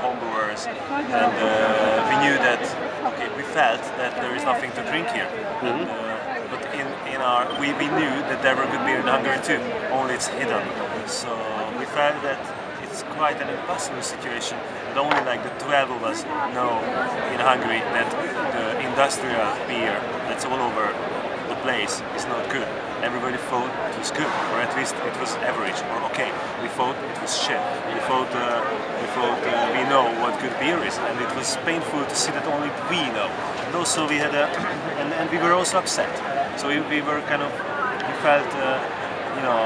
homebrewers, and we knew that, okay, we felt that there is nothing to drink here. But we knew that there were good beer in Hungary too, only it's hidden. So we felt that it's quite an impossible situation, and only like the 12 of us know in Hungary that the industrial beer that's all over the place is not good. Everybody thought it was good, or at least it was average, or okay. We thought it was shit. We thought we know what good beer is, and it was painful to see that only we know. And also we had and we were also upset. So we were kind of, we felt, you know,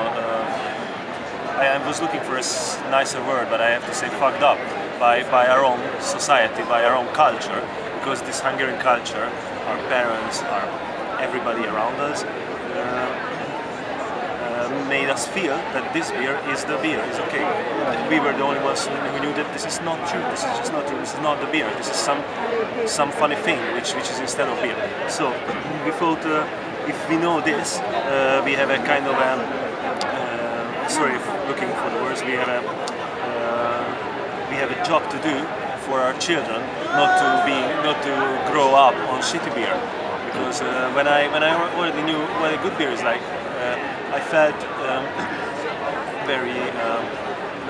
I was looking for a nicer word, but I have to say fucked up by our own society, by our own culture, because this Hungarian culture, our parents, our everybody around us, made us feel that this beer is the beer, is okay. We were the only ones who knew that this is not true, this is just not true, this is not the beer, this is some funny thing which is instead of beer. So we thought if we know this, we have a kind of sorry if looking for the words, we have a job to do for our children, not to grow up on shitty beer. Because when I already knew what a good beer is like, I felt very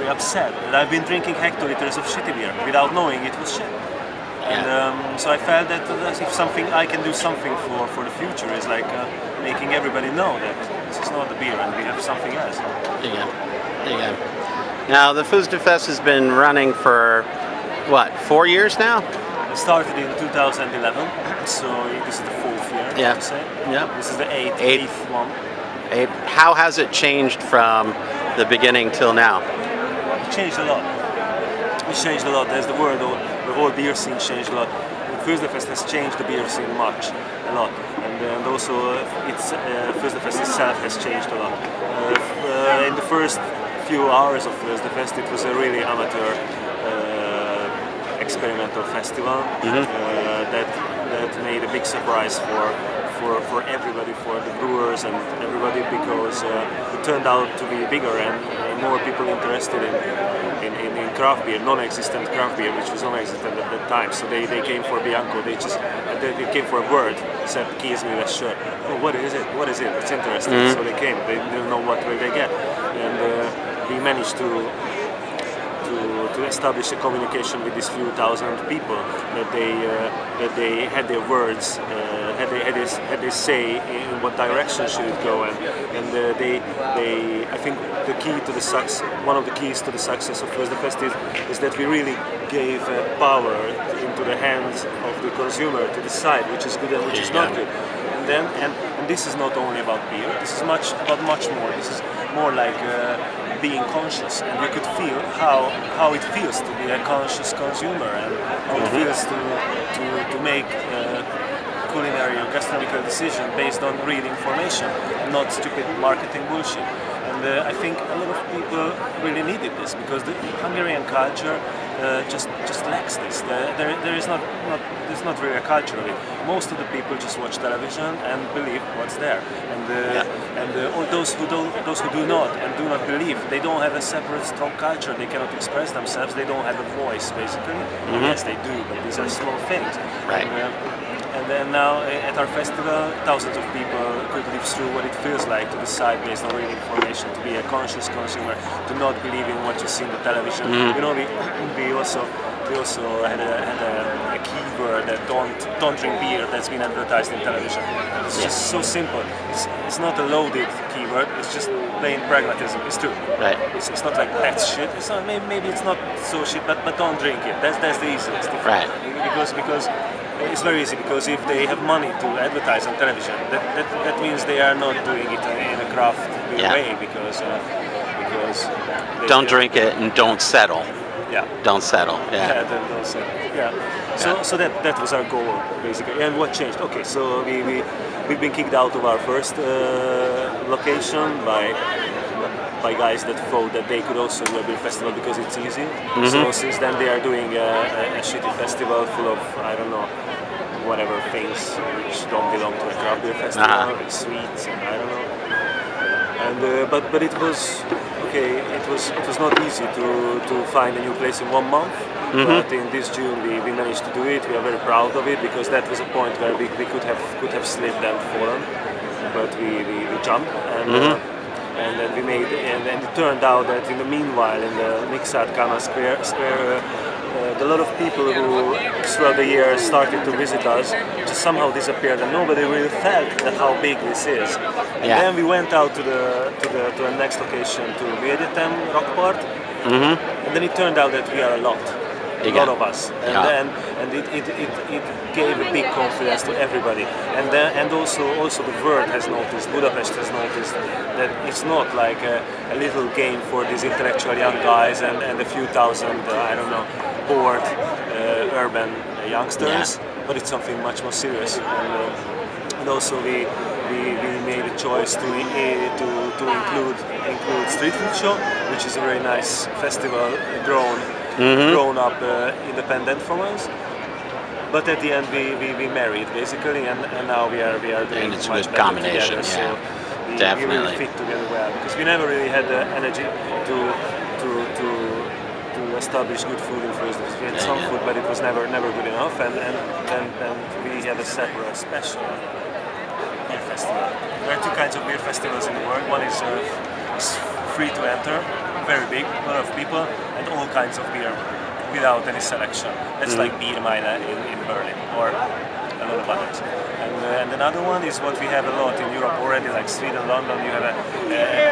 upset that I've been drinking hectoliters of shitty beer without knowing it was shit. And so I felt that if I can do something for the future is like making everybody know that this is not the beer and we have something else. There you go. There you go. Now the Fözdefest has been running for what, 4 years now? It started in 2011, so this is the 4th year. Yeah. I would say. Yeah. This is the eighth one. How has it changed from the beginning till now? It changed a lot. It changed a lot. There's the word, the whole beer scene changed a lot. Fözdefest has changed the beer scene a lot, and also Fözdefest itself has changed a lot. In the first few hours of Fözdefest, it was a really amateur experimental festival that made a big surprise for everybody, for the brewers and everybody, because it turned out to be bigger and more people interested in craft beer, non-existent craft beer, which was non-existent at that time. So they came for Bianco. They came for a word. Said, "Kiss me that shirt." Oh, what is it? What is it? It's interesting. So they came. They didn't know what will they get, and we managed to establish a communication with these few thousand people, that they had their words, had they say in what direction should it go, and I think the key to the one of the keys to the success of Fözdefest is that we really gave power into the hands of the consumer to decide which is good and which is not good. And this is not only about beer. This is about much more. This is more like being conscious, and you could feel how it feels to be a conscious consumer, and how it feels to make culinary or gastronomical decision based on real information, not stupid marketing bullshit. And I think a lot of people really needed this, because the Hungarian culture just lacks this. There's not really a culture of it. Most of the people just watch television and believe what's there, and all those who do not and do not believe, they don't have a separate strong culture. They cannot express themselves. They don't have a voice, basically. Yes, they do, but these are small things. Right. And then now at our festival, thousands of people could live through what it feels like to decide based on real information, to be a conscious consumer, to not believe in what you see in the television. You know, we also had a keyword that don't drink beer that's been advertised in television. It's just so simple. It's not a loaded keyword. It's just plain pragmatism. It's true. Right. It's not like that's shit. It's not. Maybe it's not so shit, but don't drink it. That's the easiest. Right. Because it's very easy, because if they have money to advertise on television, that means they are not doing it in a craft way, because don't drink it and don't settle. Yeah. Don't settle. Yeah. Don't settle. Yeah. So that was our goal, basically. And what changed? Okay, so we've been kicked out of our first location by guys that thought that they could also do a beer festival because it's easy. So since then they are doing a shitty festival full of, I don't know, whatever things which don't belong to a craft beer festival, like sweets and I don't know. And but it was okay, it was not easy to find a new place in 1 month, but in this June we managed to do it. We are very proud of it because that was a point where we could have slipped and fallen, but we jumped and then we made, and it turned out that in the meanwhile in the Mixed Kana Square a lot of people who throughout the year started to visit us just somehow disappeared, and nobody really felt that how big this is. And then we went out to the next location, to Védetem Rock Part, and then it turned out that we are a lot of us, and it gave a big confidence to everybody, and also the world has noticed, Budapest has noticed that it's not like a little game for these intellectual young guys and a few thousand I don't know bored urban youngsters, but it's something much more serious. And also we made a choice to include Street Food Show, which is a very nice festival grown up independent from us. But at the end we married basically, and now we are doing and it's a much good better combination. together. So Definitely. we really fit together well because we never really had the energy to establish good food in Fözdefest. We had some food, but it was never good enough, and we had a separate special beer festival. There are two kinds of beer festivals in the world. One is free to enter, very big, a lot of people, and all kinds of beer without any selection. That's like Beer Meile in Berlin, or a lot of others. And another one is what we have a lot in Europe already, like Sweden, London. You have a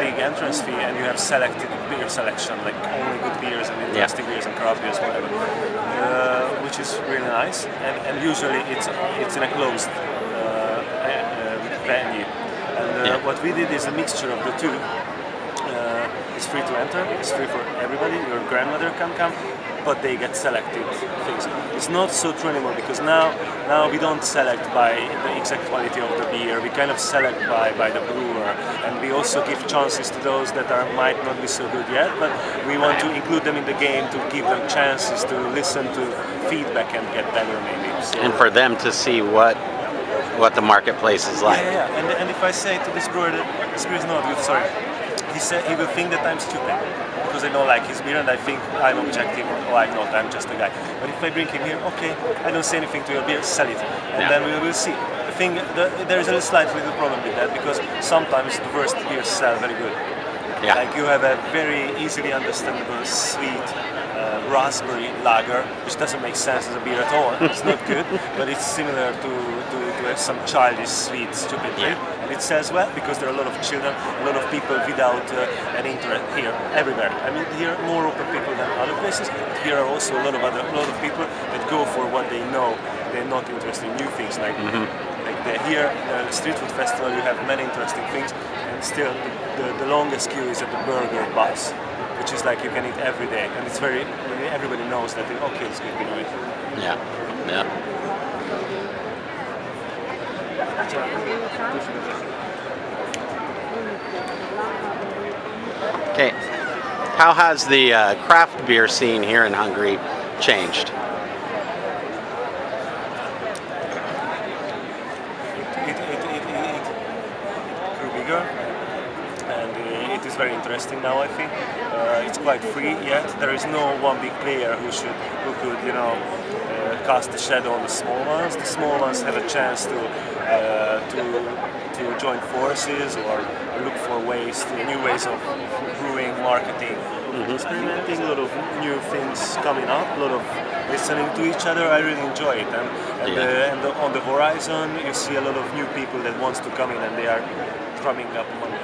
big entrance fee, and you have selected beer selection, like only good beers and interesting beers and craft beers, whatever, which is really nice. And usually it's in a closed venue. And what we did is a mixture of the two. It's free to enter, it's free for everybody, your grandmother can come, but they get selected things. It's not so true anymore because now we don't select by the exact quality of the beer, we kind of select by the brewer, and we also give chances to those that might not be so good yet, but we want to include them in the game to give them chances to listen to feedback and get better maybe. So, and for them to see what the marketplace is like. Yeah. And if I say to this brewer that this beer is not good, sorry, he will think that I'm stupid because I don't like his beer and I think I'm objective, or I'm not, I'm just a guy. But if I bring him here, okay, I don't say anything to your beer, sell it, and then we will see. There is a slight little problem with that because sometimes the worst beers sell very good. Like you have a very easily understandable sweet raspberry lager, which doesn't make sense as a beer at all. It's not good, but it's similar to some childish, sweet, stupid beer, and it sells well because there are a lot of children, a lot of people without an interest here, everywhere. I mean, here are more open people than other places, but here are also a lot of people that go for what they know. They're not interested in new things like here, the Street Food Festival. You have many interesting things, and still the longest queue is at the burger bus, which is like you can eat every day, and it's everybody knows that okay, it's good, we know it. Okay, how has the craft beer scene here in Hungary changed? It grew bigger, and it is very interesting now. I think it's quite free yet. There is no one big player who could cast a shadow on the small ones. The small ones have a chance to join forces or look for new ways of brewing, marketing, experimenting. A lot of new things coming up. A lot of listening to each other. I really enjoy it, and on the horizon you see a lot of new people that wants to come in, and they are drumming up money.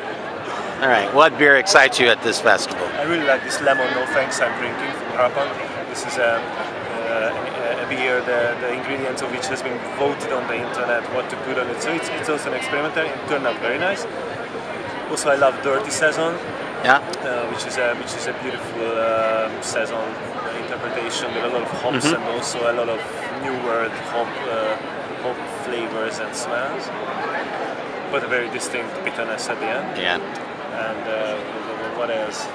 All right, what beer excites you at this festival? I really like this lemon no thanks I'm drinking from Harapan. This is a beer, the ingredients of which has been voted on the internet what to put on it. So it's also an experimenter. It turned out very nice. Also, I love Dirty Saison, which is a beautiful saison interpretation with a lot of hops and also a lot of new word hop flavors and smells, but a very distinct bitterness at the end. And what else?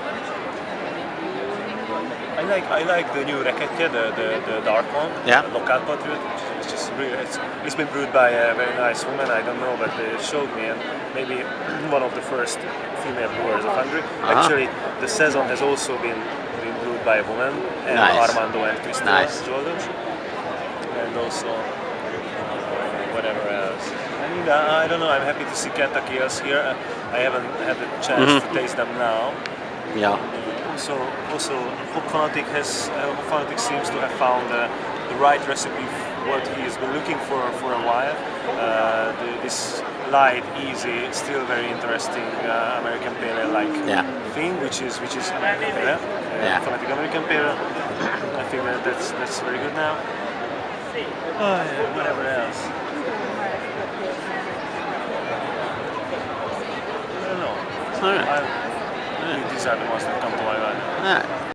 I like the new Reketje, the dark one, the Local Patriot, which is it's been brewed by a very nice woman. I don't know, but they showed me, and maybe one of the first female brewers of Hungary. Actually, the saison has also been brewed by a woman, and Armando and Christina Jordan, and also whatever else. And I don't know. I'm happy to see Kentucky Ales here. I haven't had the chance to taste them now. Yeah. Also, Hop Fanatic seems to have found the right recipe for what he has been looking for a while. This light, easy, still very interesting American Pale Ale like thing, which is American Pale Ale, Fanatic American Pale Ale. I think that's very good now. Whatever else. I don't know. All right. These are the ones that come to my mind. All right.